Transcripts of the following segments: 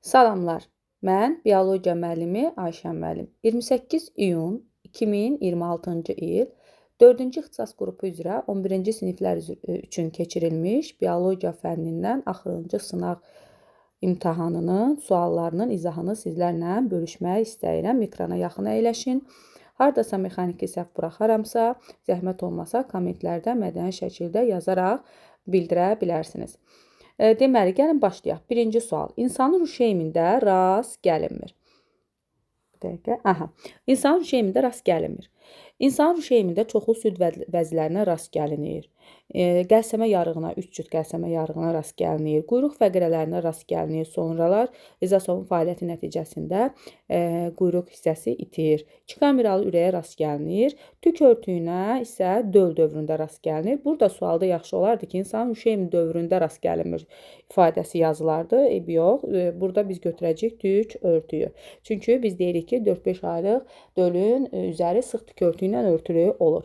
Salamlar. Mən biologiya müəllimi Ayşən müəllim. 28 iyun 2026-cı il 4-cü ixtisas qrupu üzrə 11-ci siniflər üçün keçirilmiş biologiya fənnindən axırıncı sınaq imtahanının suallarının izahını sizlərlə bölüşmək istəyirəm. Ekrana yaxın əyləşin. Hardasa mexaniki səhv buraxaramsa, zəhmət olmasa kommentlərdə mədəni şəkildə yazaraq bildirə bilərsiniz. Deməli, gəlin başlayaq. Birinci sual. İnsanın rüşeymində rast gəlinmir. Bir dəqiqə. Aha. İnsanın rüşeymində rast gəlinmir. İnsanın rüşeymində çoxlu süd vəzlərinə rast gəlinir. Qəlsəmə yarığına, 3 cüt qəlsəmə yarığına rast gəlinir. Quyruq fəqrələrinə rast gəlinir. Sonralar rizosomun fəaliyyəti nəticəsində quyruq hissəsi itir. Kameralı ürəyə rast gəlinir. Tük örtüyünə isə döl dövründə rast gəlinir. Burada sualda yaxşı olardı ki, insanın rüşeymi dövründə rast gəlinmir ifadəsi yazılardı. Yox, burada biz götürəcəyik tük örtüyü. Çünki biz deyirik ki, 4-5 aylıq dölün üzəri sıx tük örtüyü ilə örtülü olur.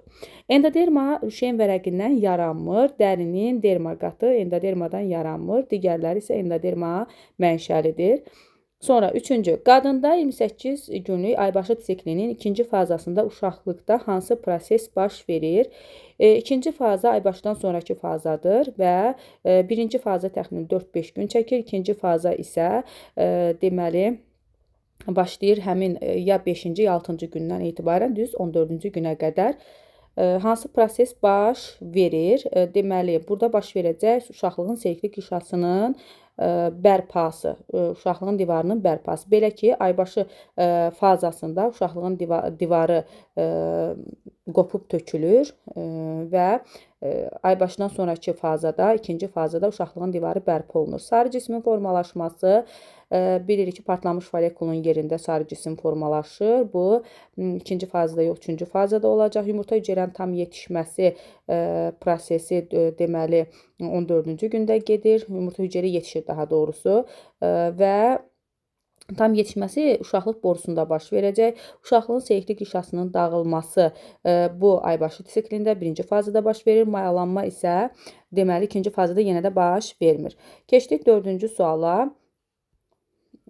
Endoderma rüşeym vərəqindən yaranmır. Dərinin derma qatı endodermadan yaranmır. Digərləri isə endoderma mənşəlidir. Sonra üçüncü, qadında 28 günlük aybaşı siklinin ikinci fazasında uşaqlıqda hansı proses baş verir? İkinci faza aybaşdan sonraki fazadır və birinci faza təxminən 4-5 gün çəkir. İkinci faza isə deməli başlayır həmin ya 5-ci ya 6-cı gündən etibarən düz 14-cü günə qədər. Hansı proses baş verir? Deməli, burada baş verəcək uşaqlığın selektiv qişasının bərpası, uşaqlığın divarının bərpası. Belə ki, aybaşı fazasında uşaqlığın divarı qopub tökülür və aybaşından sonraki fazada, ikinci fazada uşaqlığın divarı bərpa olunur. Sarı cismin formalaşması, bilirik ki, partlamış folekulun yerində sarı cisim formalaşır. Bu, ikinci fazada yox, üçüncü fazada olacaq. Yumurta hüceyrənin tam yetişməsi prosesi deməli 14-cü gündə gedir. Yumurta hüceyrə yetişir daha doğrusu və tam yetişməsi uşaqlıq borusunda baş verəcək. Uşaqlığın selektiv qişasının dağılması bu aybaşı siklində birinci fazada baş verir. Mayalanma isə deməli ikinci fazada yenə də baş vermir. Keçdik 4-cü suala.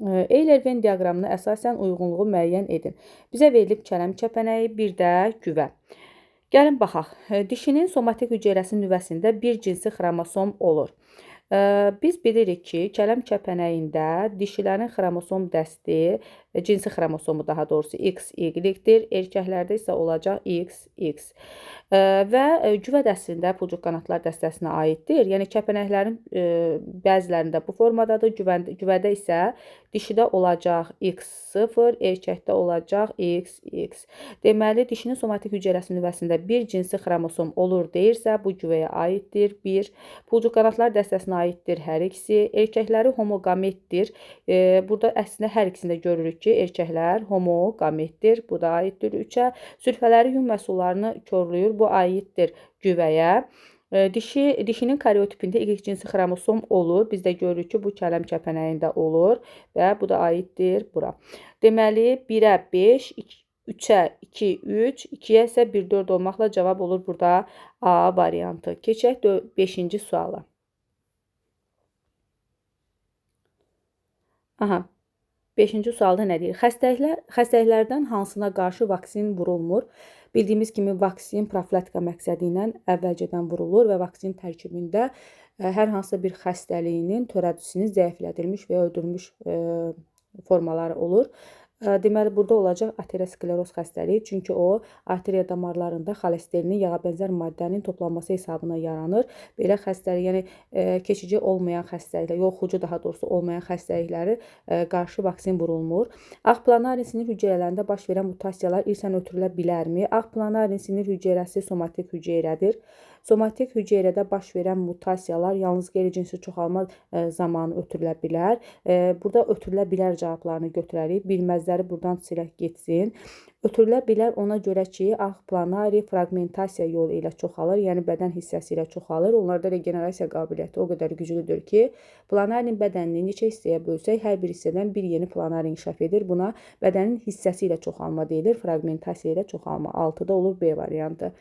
Eyler-Venn diaqramına əsasən uyğunluğu müəyyən edin. Bizə verilib kələm kəpənəyi, bir də güvə. Gəlin baxaq. Dişinin somatik hüceyrəsinin nüvəsində bir cinsi xromosom olur. Biz bilirik ki, kələm kəpənəyində dişilərin xromosom dəsti, cinsi xromosomu daha doğrusu XY-dir. Erkəklərdə isə olacaq XX. Və güvə dəstəsində pulcuq qanadlar dəstəsinə aiddir. Yəni, kəpənəklərin bəzilərində bu formadadır. Güvədə isə dişidə olacaq X0, erkəkdə olacaq XX. Deməli, dişinin somatik hüceyrəsinin nüvəsində bir cinsi xromosom olur deyirsə, bu güvəyə aiddir. 1. Pulcuq qanadlar dəstəsinə aiddir hər ikisi. Erkəkləri homoqametdir. Burada əslində hər ikisində görürük ki, erkəklər homoqametdir. Bu da aiddir 3-ə. Sülfələri yun məhsullarını korlayır. Bu aiddir güvəyə. Dişinin karyotipində Y cinsi xromosom olur. Biz də görürük ki, bu kələm kəpənəyində olur və bu da aiddir bura. Deməli, 1-ə 5, 3-ə 2, 3, 2-yə isə 1, 4 olmaqla cavab olur burada A variantı. Keçək 5-ci suala. Aha. 5-ci sualda nə deyir? Xəstəliklərdən hansına qarşı vaksin vurulmur? Bildiyimiz kimi, vaksin profilaktika məqsədi ilə əvvəlcədən vurulur və vaksin tərkibində hər hansısa bir xəstəliyinin törədicinin zəiflədilmiş və öldürülmüş formaları olur. Deməli, burada olacaq ateroskleroz xəstəliyi, çünki o, arteriya damarlarında xolesterinin, yağa bənzər maddənin toplanması hesabına yaranır. Belə xəstəlik, yəni keçici olmayan xəstəliklər, yoluxucu daha doğrusu olmayan xəstəlikləri qarşı vaksin vurulmur. Ağ planarin sinir hüceyrələrində baş verən mutasiyalar irsən ötürülə bilərmi? Ağ planarin sinir hüceyrəsi somatik hüceyrədir. Somatik hüceyrədə baş verən mutasiyalar yalnız qeyri-cinsi çoxalma zamanı ötürülə bilər. Burada ötürülə bilər cavablarını götürərik. Bilməzləri buradan silək getsin. Ötürülə bilər ona görə ki, ağ planari fragmentasiya yolu ilə çoxalır, yəni bədən hissəsi ilə çoxalır. Onlarda regenerasiya qabiliyyəti o qədər güclüdür ki, planarin bədənini neçə hissəyə bölsək, hər bir hissədən bir yeni planar inkişaf edir. Buna bədənin hissəsi ilə çoxalma deyilir, fragmentasiya ilə çoxalma. 6-da olur B variantı.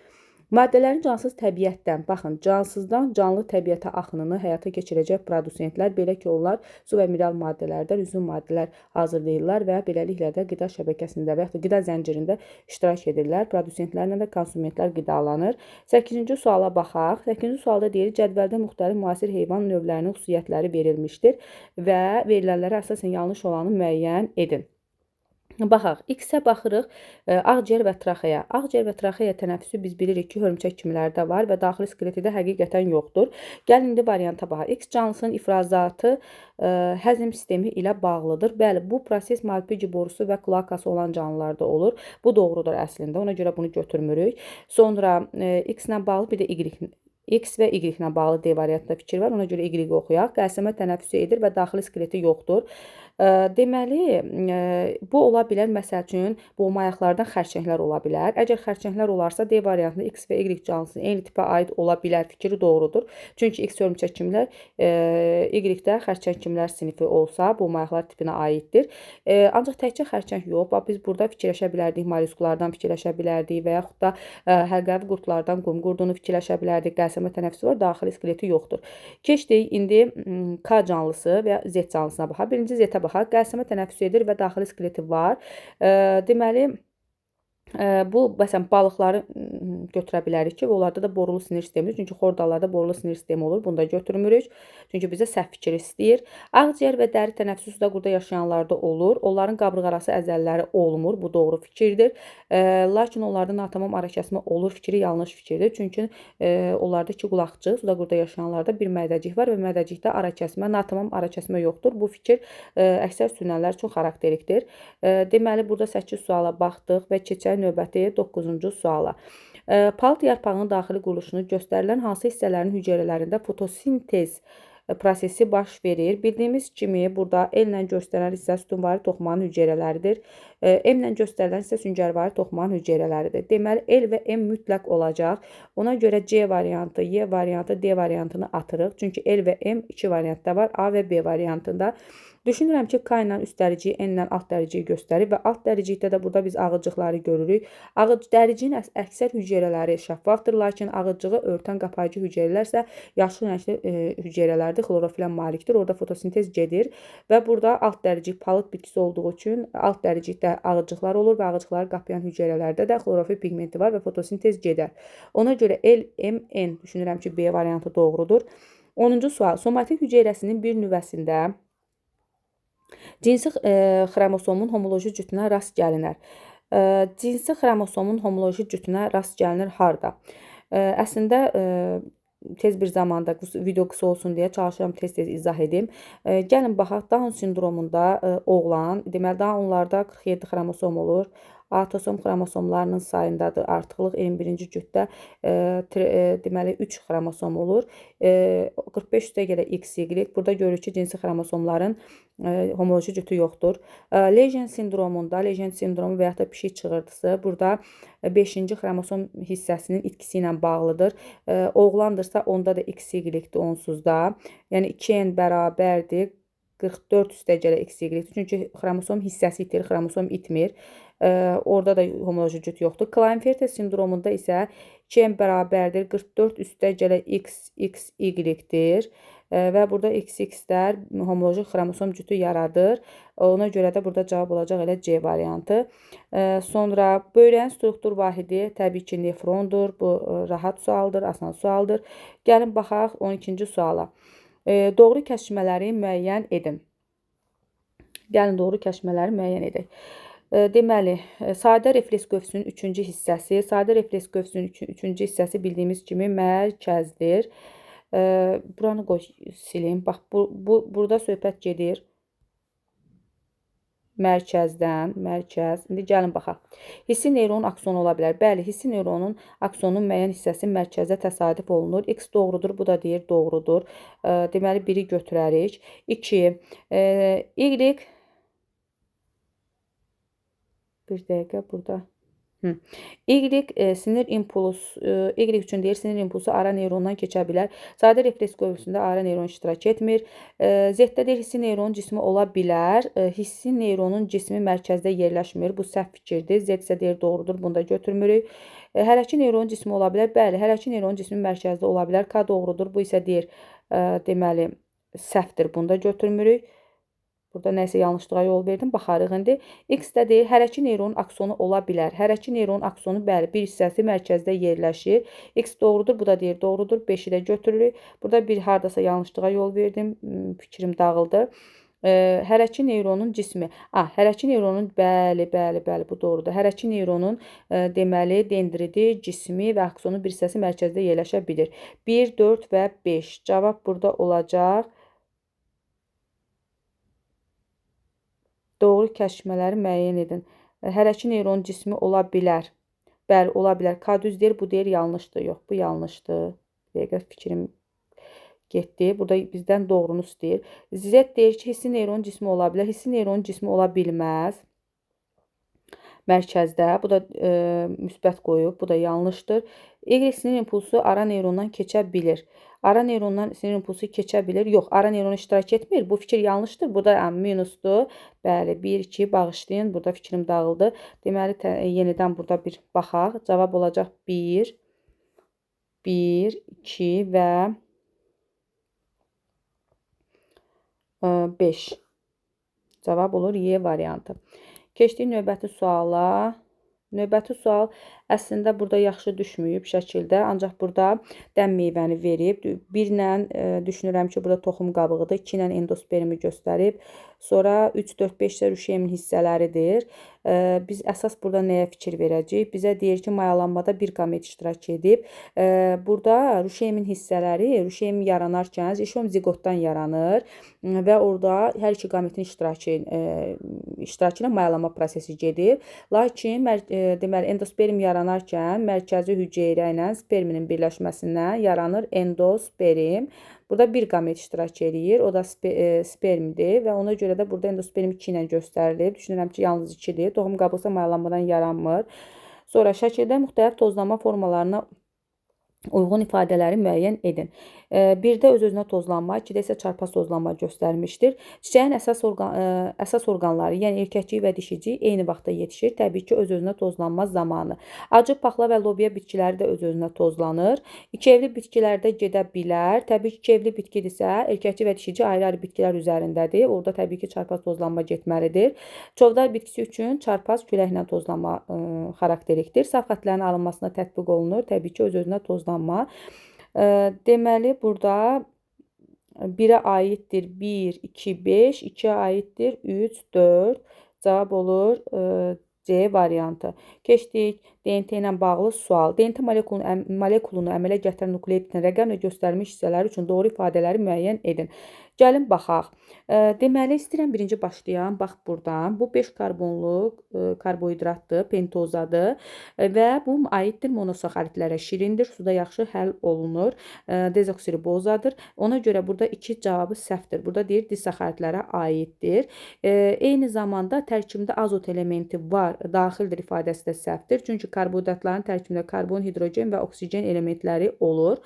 Maddələrin cansız təbiətdən, baxın, cansızdan canlı təbiətə axınını həyata keçirəcək produsentlər, belə ki, onlar su və mineral maddələrdən üzüm maddələr hazırlayırlar və beləliklə də qida şəbəkəsində və yaxud da qida zəncirində iştirak edirlər. Produsentlərlə də konsumentlər qidalanır. 8-ci suala baxaq. 8-ci sualda deyir, cədvəldə müxtəlif müasir heyvan növlərinin xüsusiyyətləri verilmişdir və verilənlərə əsasən yanlış olanı müəyyən edin. Baxaq, X-ə baxırıq, ağciyər və traxeya. Ağciyər və traxeya tənəffüsü biz bilirik ki, hörümçək kimilərdə var və daxili skeletidə həqiqətən yoxdur. Gəlin indi varianta baxaq. X canlısının ifrazatı həzm sistemi ilə bağlıdır. Bəli, bu proses Malpighi borusu və kloakası olan canlılarda olur. Bu doğrudur əslində, ona görə bunu götürmürük. Sonra X-lə bağlı bir də Y. X və Y ilə bağlı D variantda fikir var, ona görə Y oxuyaq. Qəlsəmə tənəffüsü edir və daxili skeleti yoxdur. Deməli, bu ola bilər, məsəl üçün, boğma ayaqlardan xərçənglər ola bilər. Əgər xərçənglər olarsa, D variantında X və Y canlısı eyni tipə aid ola bilər, fikri doğrudur. Çünki X hörümçək kimlər, Y-də xərçəng kimlər sinifi olsa, boğma ayaqlar tipinə aiddir. Ancaq təkcə xərçəng yox, biz burada fikirləşə bilərdik, mollyusklardan fikirləşə bilərdik və yaxud da həlqəvi qurdlardan qum qurdunu fikirləşə bilərdik. Qəlsəmə tənəffüsü var, daxili skeleti yoxdur. Keçdik, indi K canlısı və Z canlısına baxaq. Birinci Z-ə baxaq. Qəlsəmə tənəffüs edir və daxili skeleti var. Deməli, bu, məsələn, balıqları götürə bilərik ki, onlarda da borulu sinir sistemidir. Çünki xordalarda borulu sinir sistemi olur. Bunu da götürmürük. Çünki bizə səhv fikir istəyir. Ağciyər və dəri tənəffüsü suda qurda yaşayanlarda olur. Onların qabırğarası əzələləri olmur. Bu doğru fikirdir. Lakin onlarda natamam arakəsmə olur fikri yanlış fikirdir. Çünki onlarda iki qulaqçıq, suda qurda yaşayanlarda bir mədəcik var və mədəcikdə arakəsmə, natamam arakəsmə yoxdur. Bu fikir əksər sürünənlər üçün xarakterikdir. Deməli, burada 8 suala baxdıq və keçək növbəti 9-cu suala. Palıd yarpağının daxili quruluşunu göstərilən hansı hissələrin hüceyrələrində fotosintez prosesi baş verir? Bildiyimiz kimi, burada L-lə göstərilən hissə sütunvari toxumanın hüceyrələridir. M-lə göstərilən hissə süngərvari toxumanın hüceyrələridir. Deməli, L və M mütləq olacaq. Ona görə C variantı, Y variantı, D variantını atırıq. Çünki L və M iki variantda var, A və B variantında. Düşünürəm ki, K ilə üst dəriciyi, N ilə alt dəriciyi göstərir və alt dəricikdə də burada biz ağıcıqları görürük. Dəriciyin əksər hüceyrələri şəffafdır, lakin ağıcığı örtən qapayıcı hüceyrələrsə yaşıl rəngli hüceyrələrdir, xlorofilə malikdir. Orada fotosintez gedir və burada alt dəricik palıd bitkisi olduğu üçün alt dəricikdə ağıcıqlar olur və ağıcıqları qapayan hüceyrələrdə də xlorofil pigmenti var və fotosintez gedər. Ona görə L, M, N düşünürəm ki, B variantı doğrudur. 10-cu sual. Somatik hüceyrəsinin bir nüvəsində cinsi xromosomun homoloji cütünə rast gəlinər. Cinsi xromosomun homoloji cütünə rast gəlinir harda? Əslində, tez bir zamanda video qısa olsun deyə çalışıram tez-tez izah edim. Gəlin baxaq, Down sindromunda oğlan, deməli, daha onlarda 47 xromosom olur. Autosom xromosomlarının sayındadır. Artıqlıq 21-ci cütdə deməli 3 xromosom olur. 45 üstə gələ XY. Burada görürük ki, cinsi xromosomların homoloji cütü yoxdur. Lejen sindromunda, Lejen sindromu və yaxud da pişik çığırtısı burada 5-ci xromosom hissəsinin itkisi ilə bağlıdır. Oğlandırsa onda da XY-dir onsuzda. Yəni 2N bərabərdir 44 üstə gələ XY-dir. Çünki xromosom hissəsi itir, xromosom itmir. Orada da homoloji cüt yoxdur. Klinefelter sindromunda isə 2N bərabərdir 44 üstə gələ XXY-dir. Və burada XX-lər homoloji xromosom cütü yaradır. Ona görə də burada cavab olacaq elə C variantı. Sonra böyrəyin struktur vahidi təbii ki, nefrondur. Bu rahat sualdır, asan sualdır. Gəlin baxaq 12-ci suala. Doğru kəşfmələri müəyyən edin. Gəlin doğru kəşfmələri müəyyən edək. Deməli, sadə refleks qövsünün 3-cü hissəsi, sadə refleks qövsünün 3-cü hissəsi bildiyimiz kimi mərkəzdir. Buranı qoy sileyim. Bax, burada söhbət gedir mərkəzdən, mərkəz. İndi gəlin baxaq. Hissi neyronun aksonu ola bilər. Bəli, hissi neyronun aksonun müəyyən hissəsi mərkəzdə təsadüf olunur. X doğrudur, bu da deyir doğrudur. Deməli, 1-i götürərik. 2, Y, bir dəqiqə burada Hı. Y üçün deyir, sinir impulsu ara neyrondan keçə bilər. Sadə refleks qövsündə ara neyron iştirak etmir. Z-də deyir, hissi neyronun cismi ola bilər. Hissi neyronun cismi mərkəzdə yerləşmir. Bu səhv fikirdir. Z isə deyir, doğrudur. Bunu da götürmürük. Hərəki neyronun cismi ola bilər. Bəli, hərəki neyronun cismi mərkəzdə ola bilər. K doğrudur. Bu isə deyir, deməli, səhvdir. Bunu da götürmürük. Burada nəsə yanlışlığa yol verdim. Baxarıq indi. X-də deyir, hərəki neyronun aksonu ola bilər. Hərəki neyronun aksonu, bəli, bir hissəsi mərkəzdə yerləşir. X doğrudur. Bu da deyir, doğrudur. 5-i də götürürük. Burada bir hardasa yanlışlığa yol verdim. Fikrim dağıldı. Hərəki neyronun cismi. Hərəki neyronun, bəli, bu doğrudur. Hərəki neyronun deməli, dendridi, cismi və aksonu bir hissəsi mərkəzdə yerləşə bilir. 1, 4 və 5. Cavab burada olacaq. Doğru kəşfmələri müəyyən edin. Hərəki neyronun cismi ola bilər. Bəli, ola bilər. K düz deyir, bu deyir, yanlışdır. Yox, bu yanlışdır. Dəqiqə fikrim getdi. Burada bizdən doğrunu istəyir. Z deyir ki, hissi neyronun cismi ola bilər. Hissi neyronun cismi ola bilməz. Mərkəzdə. Bu da müsbət qoyub. Bu da yanlışdır. Y sinir impulsu ara neyrondan keçə bilir. Ara neyrondan sinir impulsu keçə bilir. Yox, ara neyron iştirak etmir. Bu fikir yanlışdır. Bu da minusdur. Bəli, 1, 2 bağışlayın. Burada fikrim dağıldı. Deməli, yenidən burada bir baxaq. Cavab olacaq 1, 2 və 5. Cavab olur Y variantı. Keçdik növbəti suala. Növbəti sual əslində burada yaxşı düşməyib şəkildə, ancaq burada dən meyvəni verib. 1 ilə düşünürəm ki, burada toxum qabığıdır. 2 ilə endospermi göstərib. Sonra 3, 4, 5 isə rüşemin hissələridir. Biz əsas burada nəyə fikir verəcəyik? Bizə deyir ki, mayalanmada bir qamet iştirak edib. Burada rüşemin hissələri, rüşem yaranarkən ziqotdan yaranır və orada hər iki qametin iştirakı ilə mayalanma prosesi gedir. Lakin deməli, endosperm yaranarkən mərkəzi hüceyrə ilə sperminin birləşməsindən yaranır endosperm. Burada bir qamet iştirak edir. O da spermdir və ona görə də burada endosperm 2 ilə göstərilib. Düşünürəm ki, yalnız 2-dir. Toxum qabığı isə mayalanmadan yaranmır. Sonra şəkildə müxtəlif tozlanma formalarına uyğun ifadələri müəyyən edin. 1-də öz-özünə tozlanma, 2-də isə çarpaz tozlanma göstərmişdir. Çiçəyin əsas orqanları, yəni erkəkcik və dişicik eyni vaxtda yetişir. Təbii ki, öz-özünə tozlanma zamanı. Acı, paxla və lobya bitkiləri də öz-özünə tozlanır. İkievli bitkilərdə gedə bilər. Təbii ki, ikievli bitkidirsə, erkəkcik və dişicik ayrı-ayrı bitkilər üzərindədir. Orada təbii ki, çarpaz tozlanma getməlidir. Çovdar bitkisi üçün çarpaz küləklə tozlanma xarakterikdir. Saf xətlərin alınmasına tətbiq olunur. Təbii ki, öz-özünə tozlanma. Deməli, burada 1-ə aiddir 1, 2, 5, 2-ə aiddir 3, 4. Cavab olur C variantı. Keçdik DNT ilə bağlı sual. DNT molekulunu əmələ gətirən nukleotitin rəqəmlə göstərilmiş hissələri üçün doğru ifadələri müəyyən edin. Gəlin baxaq. Deməli, istəyirəm birinci başlayam. Bax buradan. Bu 5 karbonluq karbohidratdır, pentozadır və bu aiddir monosaxaridlərə. Şirindir, suda yaxşı həll olunur. Dezoksiribozadır. Ona görə burada 2 cavabı səhvdir. Burada deyir, disaxaridlərə aiddir. Eyni zamanda tərkibində azot elementi var, daxildir ifadəsi də səhvdir. Çünki karbohidratların tərkibində karbon, hidrogen və oksigen elementləri olur.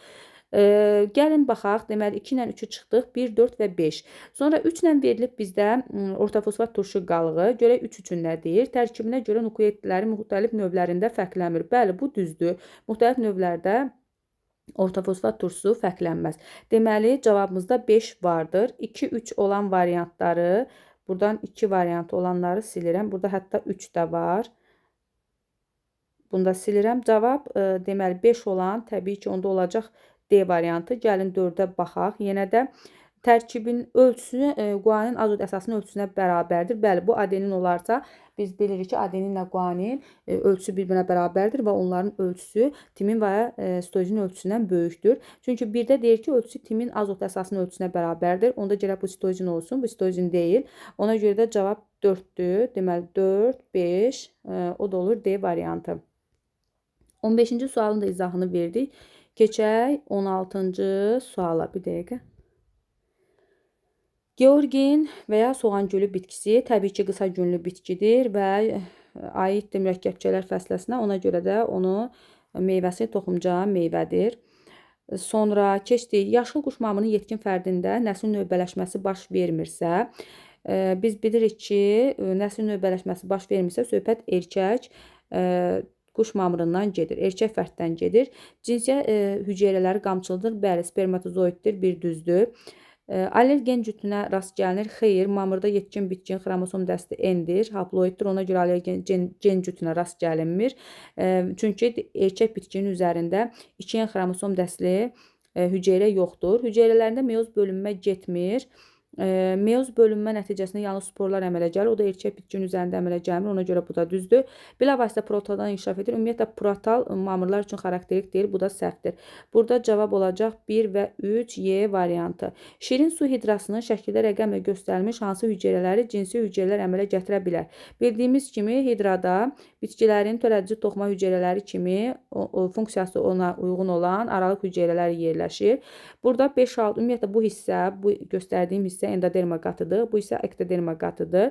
Gəlin baxaq. Deməli, 2 ilə 3-ü çıxdıq. 1, 4 və 5. Sonra 3 ilə verilib bizdə ortofosfat turşu qalığı. Görək 3 üçün nə deyir? Tərkibinə görə nukleotidlərin müxtəlif növlərində fərqlənmir. Bəli, bu düzdür. Müxtəlif növlərdə ortofosfat turşusu fərqlənməz. Deməli, cavabımızda 5 vardır. 2, 3 olan variantları, buradan 2 variantı olanları silirəm. Burada hətta 3 də var. Bunu da silirəm. Cavab, deməli, 5 olan, təbii ki, onda olacaq D variantı. Gəlin 4-ə baxaq. Yenə də tərkibin ölçüsü guanin azot əsasının ölçüsünə bərabərdir. Bəli, bu adenin olarsa, biz bilirik ki, adeninlə guanin ölçüsü bir-birinə bərabərdir və onların ölçüsü timin və sitozin ölçüsündən böyükdür. Çünki birdə deyir ki, ölçüsü timin azot əsasının ölçüsünə bərabərdir. Onda gərək bu sitozin olsun, bu sitozin deyil. Ona görə də cavab 4-dür. Deməli, 4, 5, o da olur D variantı. 15-ci sualın da izahını verdik. Keçək 16-cı suala. Bir dəqiqə. Georgin və ya soğan gülü bitkisi təbii ki, qısa günlü bitkidir və aiddir mürəkkəbçələr fəsləsinə. Ona görə də onu meyvəsi toxumca meyvədir. Sonra keçdik. Yaşıl quş mamırının yetkin fərdində nəsil növbələşməsi baş vermirsə, biz bilirik ki, nəsil növbələşməsi baş vermirsə, söhbət erkək quş mamırından gedir, erkək fərddən gedir. Cinsiyyət hüceyrələri qamçılıdır, bəli, spermatozoiddir, bir düzdür. Allergen cütünə rast gəlinir. Xeyr, mamırda yetkin bitkin xromosom dəsti N-dir, haploiddir. Ona görə allergen gen cütünə rast gəlinmir. Çünki erkək bitkinin üzərində 2N xromosom dəstli hüceyrə yoxdur. Hüceyrələrində meyoz bölünmə getmir. Meyoz bölünmə nəticəsində yalnız sporlar əmələ gəlir. O da erkək bitkinin üzərində əmələ gəlmir. Ona görə bu da düzdür. Bilavasitə protaldan inkişaf edir. Ümumiyyətlə protal mamırlar üçün xarakterik deyil. Bu da səhvdir. Burada cavab olacaq 1 və 3 Y variantı. Şirin su hidrasının şəkildə rəqəmlə göstərilmiş hansı hüceyrələri cinsi hüceyrələr əmələ gətirə bilər? Bildiyimiz kimi hidrada bitkilərin törədici toxuma hüceyrələri kimi funksiyası ona uyğun olan aralıq hüceyrələr yerləşir. Burada 5-6 ümumiyyətlə bu hissə, bu göstərdiyim hissə endoderma qatıdır. Bu isə ektoderma qatıdır.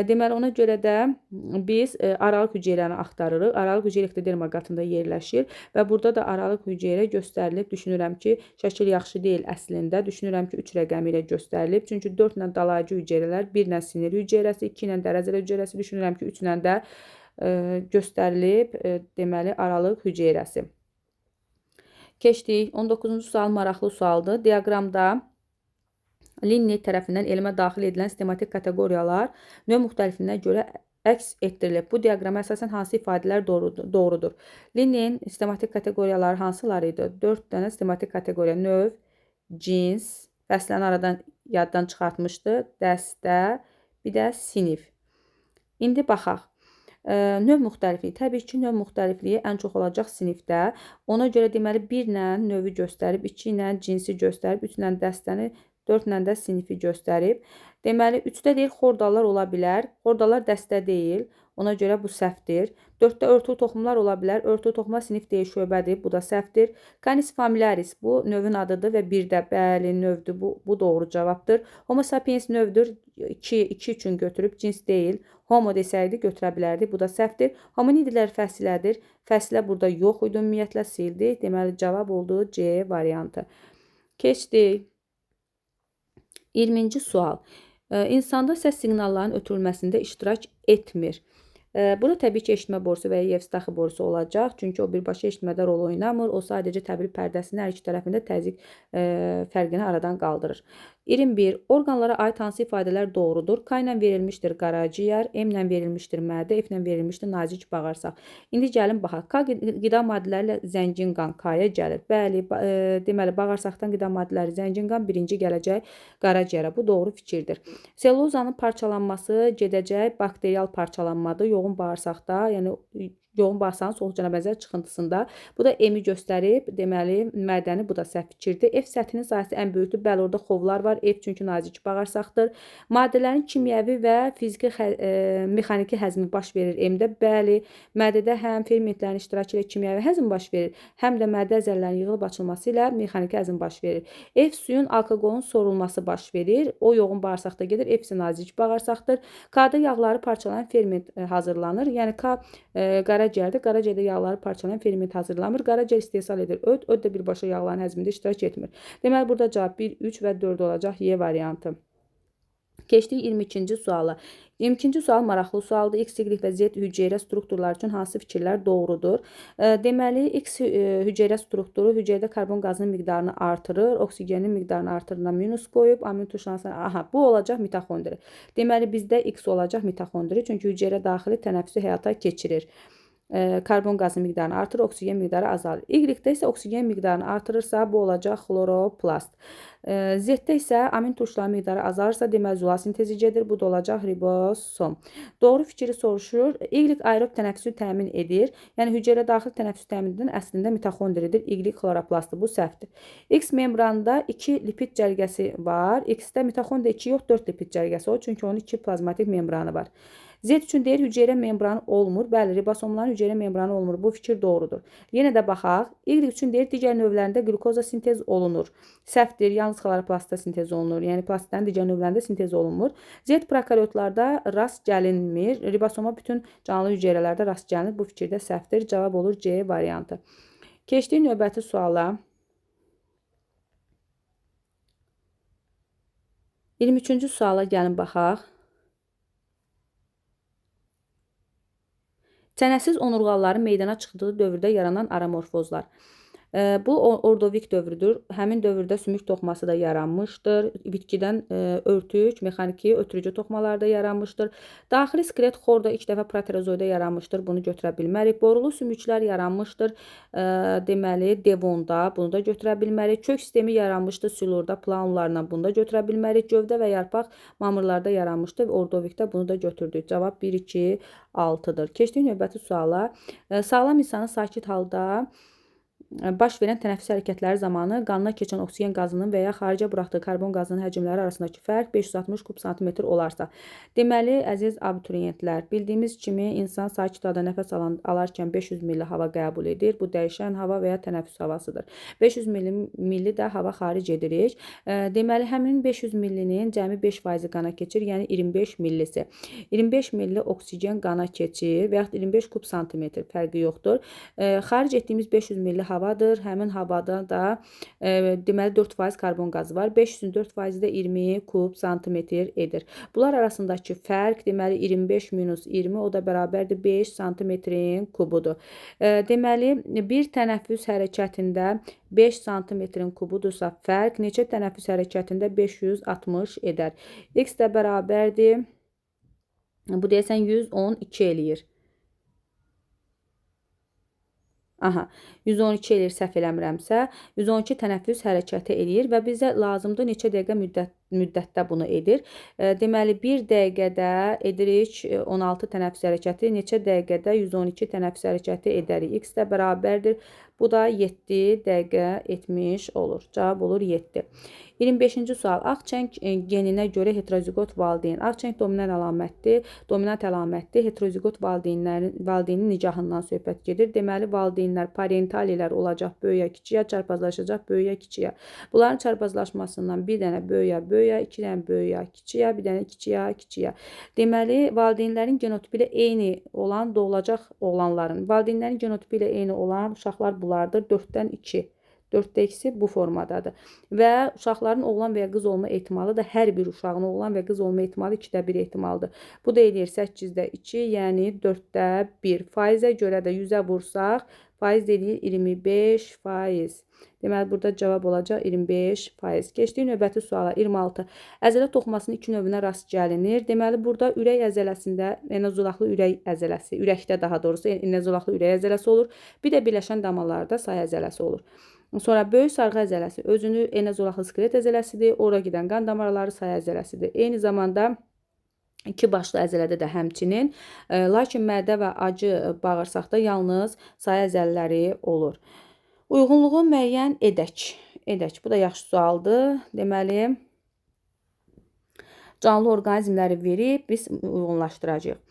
Deməli, ona görə də biz aralıq hüceyrəni axtarırıq. Aralıq hüceyrə ektoderma qatında yerləşir və burada da aralıq hüceyrə göstərilib. Düşünürəm ki, şəkil yaxşı deyil əslində. Düşünürəm ki, 3 rəqəmi ilə göstərilib. Çünki 4 ilə dalayıcı hüceyrələr, 1 ilə sinir hüceyrəsi, 2 ilə dərəcəli hüceyrəsi, düşünürəm ki, 3 ilə də göstərilib, deməli, aralıq hüceyrəsi. Keçdik. 19-cu sual maraqlı sualdır. Diaqramda Linne tərəfindən elmə daxil edilən sistematik kateqoriyalar növ müxtəlifliyinə görə əks etdirilib. Bu diaqrama əsasən hansı ifadələr doğrudur? Linnenin sistematik kateqoriyaları hansılar idi? 4 dənə sistematik kateqoriya: növ, cins, fəsləni aradan yaddan çıxartmışdı, dəstə, bir də sinif. İndi baxaq. Növ müxtəlifliyi. Təbii ki, növ müxtəlifliyi ən çox olacaq sinifdə. Ona görə deməli 1 ilə növü göstərib, 2 ilə cinsi göstərib, 3 ilə dəstəni, 4 ilə də sinifi göstərib. Deməli, 3-də deyir, xordallar ola bilər. Xordallar dəstə deyil. Ona görə bu səhvdir. 4-də örtülü toxumlar ola bilər. Örtülü toxumlar sinif deyil, şöbədir. Bu da səhvdir. Canis familiaris bu növün adıdır və 1-də bəli növdür. Bu doğru cavabdır. Homo sapiens növdür. 2 üçün götürüb, cins deyil. Homo desəydi götürə bilərdi. Bu da səhvdir. Hominidlər fəsilədir. Fəsilə burada yox idi, ümumiyyətlə sildi. Deməli, cavab oldu C variantı. Keçdik. 20-ci sual. İnsanda səs siqnallarının ötürülməsində iştirak etmir. Burada təbii ki, eşitmə borusu və ya Yevstaxı borusu olacaq. Çünki o birbaşa eşitmədə rol oynamır. O sadəcə təbil pərdəsinin hər iki tərəfində təzyiq fərqini aradan qaldırır. 21. Orqanlara aid hansı ifadələr doğrudur? K ilə verilmişdir qaraciyər, M ilə verilmişdir mədə, F ilə verilmişdir nazik bağırsaq. İndi gəlin baxaq. K qida maddələri ilə zəngin qan K-ya gəlir. Bəli, deməli bağırsaqdan qida maddələri zəngin qan birinci gələcək qaraciyərə. Bu doğru fikirdir. Selulozanın parçalanması gedəcək bakterial parçalanmadır. Yoğun bağırsaqda, yəni yoğun bağırsağın soluqcana bənzər çıxıntısında. Bu da M-i göstərib, deməli, mədəni, bu da səhv fikirdir. F səthinin sahəsi ən böyükdür. Bəli, orada xovlar var. F çünki nazik bağırsaqdır. Maddələrin kimyəvi və fiziki mexaniki həzmi baş verir M-də. Bəli, mədədə həm fermentlərin iştirakı ilə kimyəvi həzm baş verir, həm də mədə əzəllərinin yığılıb açılması ilə mexaniki həzm baş verir. F suyun alkoqolun sorulması baş verir. O yoğun bağırsaqda gedir. F isə nazik bağırsaqdır. K-da yağları parçalayan ferment hazırlanır. Yəni K qaraciyərdə, qaraciyərdə yağları parçalayan ferment hazırlanır. Qaraciyər istehsal edir öd, öd də birbaşa yağların həzmində iştirak etmir. Deməli, burada cavab 1, 3 və 4 olacaq Y variantı. Keçdik 22-ci suala. 22-ci sual maraqlı sualdır. X, Y və Z hüceyrə strukturları üçün hansı fikirlər doğrudur? Deməli, X hüceyrə strukturu hüceyrədə karbon qazının miqdarını artırır, oksigenin miqdarını artırına minus qoyub, amin tuşlansın. Aha, bu olacaq mitoxondri. Deməli, bizdə X olacaq mitoxondri, çünki hüceyrə daxili tənəffüsü həyata keçirir. Karbon qazı miqdarını artırır, oksigen miqdarı azalır. Y-də isə oksigen miqdarını artırırsa, bu olacaq xloroplast. Z-də isə amin turşuları miqdarı azalırsa, deməli zula sintezi gedir. Bu da olacaq ribosom. Doğru fikri soruşur. Y aerob tənəffüsü təmin edir. Yəni hüceyrə daxil tənəffüs təmin edən əslində mitoxondridir. Y xloroplastdır. Bu səhvdir. X membranında 2 lipid cərgəsi var. X-də mitoxondri 2 yox, 4 lipid cərgəsi o. Çünki onun 2 plazmatik membranı var. Z üçün deyir, hüceyrə membranı olmur. Bəli, ribosomların hüceyrə membranı olmur. Bu fikir doğrudur. Yenə də baxaq. Y üçün deyir, digər növlərində qlükoza sintez olunur. Səhvdir. Yalnız yalnız xloroplastda sintez olunur. Yəni plastların digər növlərində sintez olunmur. Z prokaryotlarda rast gəlinmir. Ribosoma bütün canlı hüceyrələrdə rast gəlinir. Bu fikirdə səhvdir. Cavab olur C variantı. Keçdik növbəti suala. 23-cü suala gəlin baxaq. Çənəsiz onurğalıların meydana çıxdığı dövrdə yaranan aramorfozlar. Bu ordovik dövrüdür. Həmin dövrdə sümük toxuması da yaranmışdır. Bitkidən örtük, mexaniki, ötürücü toxumalar da yaranmışdır. Daxili skelet xorda ilk dəfə proterozoida yaranmışdır. Bunu götürə bilmərik. Borulu sümüklər yaranmışdır. Deməli, devonda bunu da götürə bilmərik. Kök sistemi yaranmışdır. Silurda, planlarla bunu da götürə bilmərik. Gövdə və yarpaq mamırlarda yaranmışdır. Ordovikdə bunu da götürdük. Cavab 1, 2, 6-dır. Keçdik növbəti suala. Sağlam insanın sakit halda baş verən tənəffüs hərəkətləri zamanı qanına keçən oksigen qazının və ya xaricə buraxdığı karbon qazının həcmləri arasındakı fərq 560 kub santimetr olarsa. Deməli, əziz abituriyentlər, bildiyimiz kimi insan sakit halda nəfəs alarkən 500 milli hava qəbul edir. Bu dəyişən hava və ya tənəffüs havasıdır. 500 milli də hava xaric edirik. Deməli, həmin 500 millinin cəmi 5% qana keçir, yəni 25 millisi. 25 milli oksigen qana keçir və yaxud 25 kub santimetr fərqi yoxdur. Xaric etdiyimiz 500 milli havadır. Həmin havada da deməli 4% karbon qazı var. 500-ün 4% də 20 kub santimetr edir. Bunlar arasındakı fərq deməli 25 minus 20 o da bərabərdir 5 santimetrin kubudur. Deməli bir tənəffüs hərəkətində 5 santimetrin kubudursa fərq neçə tənəffüs hərəkətində 560 edər. X də bərabərdir. Bu deyəsən 112 eləyir. Aha, 112 eləyir səhv eləmirəmsə, 112 tənəffüs hərəkəti eləyir və bizə lazımdır neçə dəqiqə müddətdə bunu edir. Deməli, 1 dəqiqədə edirik 16 tənəffüs hərəkəti, neçə dəqiqədə 112 tənəffüs hərəkəti edərik. X də bərabərdir. Bu da 7 dəqiqə etmiş olur. Cavab olur 7. 25-ci sual. Ağçəng geninə görə heterozigot valideyn. Ağçəng dominant əlamətdir. Heterozigot valideynin nicahından söhbət gedir. Deməli, valideynlər parentalilər olacaq böyüyə kiçiyə, çarpazlaşacaq böyüyə kiçiyə. Bunların çarpazlaşmasından bir dənə böyüyə, iki dənə böyüyə kiçiyə, bir dənə kiçiyə. Deməli, valideynlərin genotipi ilə eyni olan doğulacaq oğlanların, valideynlərin genotipi ilə eyni olan uşaqlar bunlardır. 4-dən 2. 4-də 2 bu formadadır. Və uşaqların oğlan və ya qız olma ehtimalı da hər bir uşağın oğlan və qız olma ehtimalı 2-də 1 ehtimaldır. Bu da eləyir 8-də 2, yəni 4-də 1. Faizə görə də 100-ə vursaq, faiz eləyir 25%. Deməli, burada cavab olacaq 25%. Keçdik növbəti suala 26. Əzələ toxumasının 2 növünə rast gəlinir. Deməli, burada ürək əzələsində enozolaqlı ürək əzələsi, ürəkdə daha doğrusu enozolaqlı ürək əzələsi olur. Bir də birləşən damarlarda say əzələsi olur. Sonra böyük sarğı əzələsi özünü enozolaqlı skelet əzələsidir. Ora gedən qan damarları say əzələsidir. Eyni zamanda iki başlı əzələdə də həmçinin, lakin mədə və acı bağırsaqda yalnız say əzələləri olur. Uyğunluğu müəyyən edək. Bu da yaxşı sualdır. Deməli, canlı orqanizmləri verib biz uyğunlaşdıracağıq.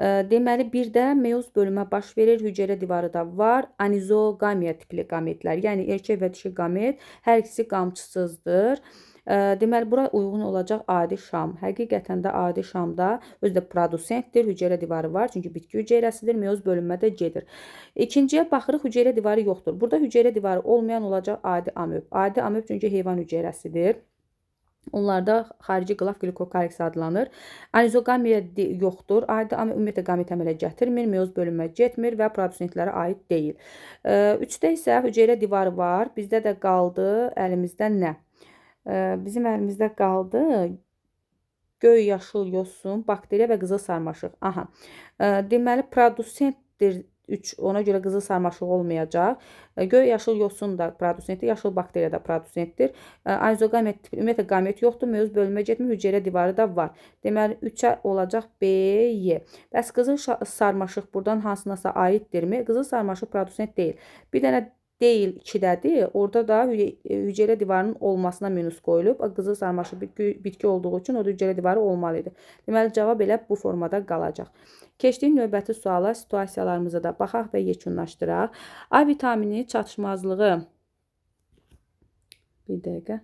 Deməli, bir də meyoz bölünmə baş verir. Hüceyrə divarı da var. Anizogamiya tipli qametlər. Yəni, erkək və dişi qamet hər ikisi qamçısızdır. Deməli, bura uyğun olacaq adi şam. Həqiqətən də adi şamda özü də produsentdir. Hüceyrə divarı var. Çünki bitki hüceyrəsidir. Meyoz bölünmə də gedir. İkinciyə baxırıq. Hüceyrə divarı yoxdur. Burada hüceyrə divarı olmayan olacaq adi amöb. Adi amöb çünki heyvan hüceyrəsidir. Onlarda xarici qılaf glikokalix adlanır. Anizogamiya yoxdur. Adi ümumiyyətlə qamet əmələ gətirmir. Meyoz bölünmə getmir və produsentlərə aid deyil. 3-də isə hüceyrə divarı var. Bizdə də qaldı əlimizdə nə? Bizim əlimizdə qaldı göy yaşıl yosun, bakteriya və qızıl sarmaşıq. Aha. Deməli, produsentdir 3. Ona görə qızıl sarmaşıq olmayacaq. Göy yaşıl yosun da produsentdir, yaşıl bakteriya da produsentdir. Anizogamiya ümumiyyətlə qamet yoxdur, meyoz bölünmə getmir, hüceyrə divarı da var. Deməli, 3-ə olacaq B, Y. Bəs qızıl sarmaşıq buradan hansınasa aiddirmi? Qızıl sarmaşıq produsent deyil. Bir dənə deyil 2-dədir. Orada da hüceyrə divarının olmasına minus qoyulub. Qızıl sarmaşıq bitki olduğu üçün o da hüceyrə divarı olmalıdır. Deməli, cavab elə bu formada qalacaq. Keçdik növbəti suala, situasiyalarımıza da baxaq və yekunlaşdıraq. A vitamini çatışmazlığı. Bir dəqiqə.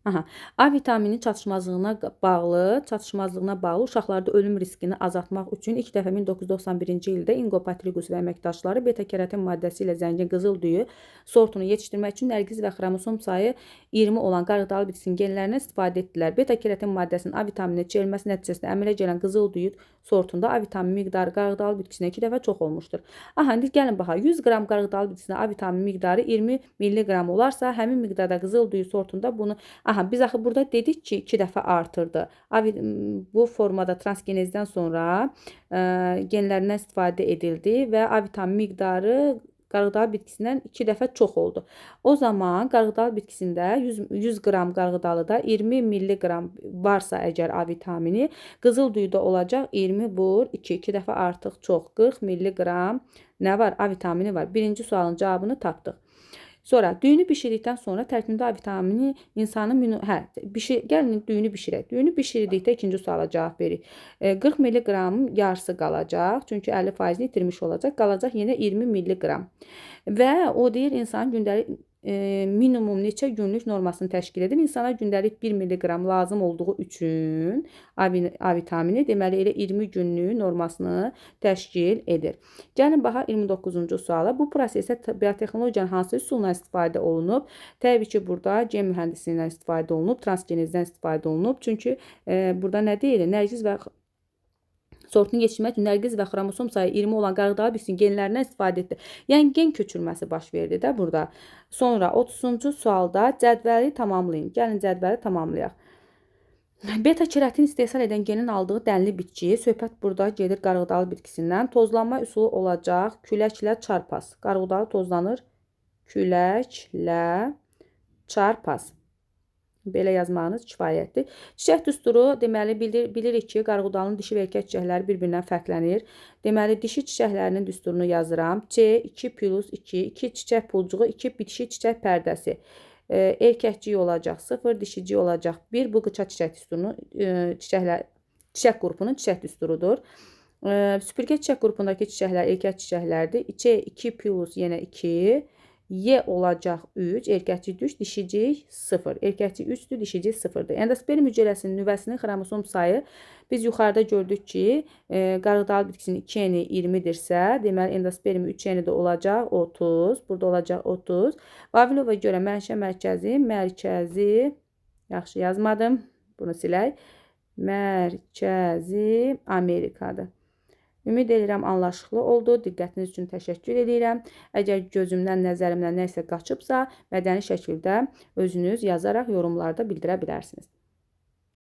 Aha, A vitamini çatışmazlığına bağlı uşaqlarda ölüm riskini azaltmaq üçün ilk dəfə 1991-ci ildə Ingo Patrigus və əməkdaşları beta-kerotin maddəsi ilə zəngin qızıl düyü sortunu yetişdirmək üçün nərgiz və xromosom sayı 20 olan qarğıdalı bitkisinin genlərindən istifadə etdilər. Beta-kerotin maddəsinin A vitaminine çevrilməsi nəticəsində əmələ gələn qızıl düyü sortunda A vitamini miqdarı qarğıdalı bitkisinə 2 dəfə çox olmuşdur. Aha, indi gəlin baxaq. 100 qram qarğıdalı bitkisinə A vitamini miqdarı 20 mg olarsa, həmin miqdarda qızıl düyü sortunda bunu aha, biz axı burada dedik ki, 2 dəfə artırdı. Bu formada transgenezdən sonra genlərindən istifadə edildi və A vitamini miqdarı qarğıdalı bitkisindən 2 dəfə çox oldu. O zaman qarğıdalı bitkisində 100 qram qarğıdalıda 20 mg varsa əgər A vitamini, qızıl düyüdə olacaq 20 vur 2 dəfə artıq çox 40 mg nə var? A vitamini var. Birinci sualın cavabını tapdıq. Sonra düyünü bişirdikdən sonra tərkibində A vitamini insanın gəlin düyünü bişirək. Düyünü bişirdikdə ikinci suala cavab veririk. 40 mg yarısı qalacaq. Çünki 50% itirmiş olacaq. Qalacaq yenə 20 mg. Və o deyir insanın gündəlik minimum neçə günlük normasını təşkil edir. İnsana gündəlik 1 mg lazım olduğu üçün A vitamini deməli elə 20 günlük normasını təşkil edir. Gəlin baxaq 29-cu suala. Bu prosesdə biotexnologiyanın hansı üsulundan istifadə olunub? Təbii ki, burada gen mühəndisliyindən istifadə olunub, transgenezdən istifadə olunub. Çünki burada nə deyilir? Nərgiz və sortunu yetişdirmək üçün nərgiz və xromosom sayı 20 olan qarğıdalı bitkisinin genlərindən istifadə etdi. Yəni gen köçürməsi baş verdi də burada. Sonra 30-cu sualda cədvəli tamamlayın. Gəlin cədvəli tamamlayaq. Beta-kerotin istehsal edən genin aldığı dənli bitki, söhbət burada gedir qarğıdalı bitkisindən. Tozlanma üsulu olacaq küləklə çarpaz. Qarğıdalı tozlanır küləklə çarpaz. Belə yazmağınız kifayətdir. Çiçək düsturu deməli bilirik ki, qarğıdalının dişi və erkək çiçəkləri bir-birindən fərqlənir. Deməli dişi çiçəklərinin düsturunu yazıram. C2+2, 2 çiçək pulcuğu, 2 bitişik çiçək pərdəsi. Erkəkcik olacaq 0, dişicik olacaq 1. Bu qıça çiçək düsturunu çiçək qrupunun çiçək düsturudur. Süpürgə çiçək qrupundakı çiçəklər erkək çiçəklərdir. C2+ yenə 2. Y olacaq 3, erkəkcik 3, dişicik 0. Erkəkcik 3-dür, dişicik 0-dır. Endosperm hüceyrəsinin nüvəsinin xromosom sayı biz yuxarıda gördük ki, qarğıdalı bitkisinin 2-eni 20-dirsə, deməli endospermi 3-eni də olacaq 30. Burada olacaq 30. Vavilova görə mənşə mərkəzi, yaxşı yazmadım, bunu silək. Mərkəzi Amerikadır. Ümid edirəm anlaşıqlı oldu. Diqqətiniz üçün təşəkkür edirəm. Əgər gözümdən, nəzərimdən nə isə qaçıbsa, mədəni şəkildə özünüz yazaraq yorumlarda bildirə bilərsiniz.